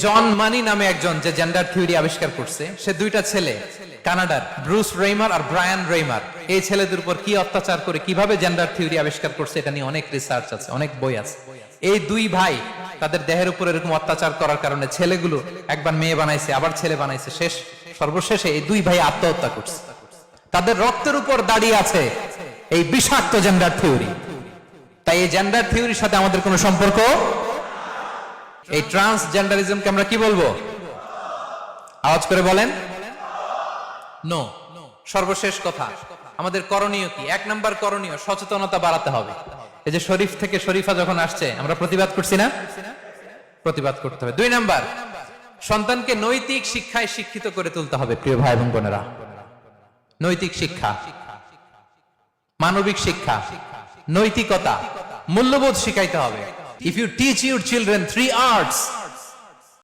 জন মানি নামে একজন যে জেন্ডার থিওরি আবিষ্কার করছে, সে দুইটা ছেলে কানাডার ব্রুস রেইমার আর ব্রায়ান রেইমার, এই ছেলেদের উপর কি অত্যাচার করে কিভাবে জেন্ডার থিওরি আবিষ্কার করছে এটা নিয়ে অনেক রিসার্চ আছে, অনেক বই আছে। এই দুই ভাই তাদের দেহের উপর এরকম অত্যাচার করার কারণে ছেলেগুলো একবার মেয়ে বানাইছে, আবার ছেলে বানাইছে, সর্বশেষে এই দুই ভাই আত্মহত্যা করছে। তাদের রক্তের উপর দাঁড়িয়ে আছে এই বিষাক্ত জেন্ডার থিওরি। তাই এই জেন্ডার থিওরির সাথে আমাদের কোনো সম্পর্ক, এই ট্রান্সজেন্ডারিজমকে আমরা কি বলবো? আওয়াজ করে বলেন নো। সর্বশেষ কথা, আমাদের করণীয় কি? এক নাম্বার করণীয়, সচেতনতা বাড়াতে হবে। এই যে শরীফ থেকে শরীফা যখন আসছে, আমরা প্রতিবাদ করছি না? প্রতিবাদ করতে হবে। দুই নাম্বার, সন্তানকে নৈতিক শিক্ষায় শিক্ষিত করে তুলতে হবে। প্রিয় ভাই এবং বোনেরা, নৈতিক শিক্ষা, মানবিক শিক্ষা, নৈতিকতা, মূল্যবোধ শিখাইতে হবে। If you teach your children 3 arts,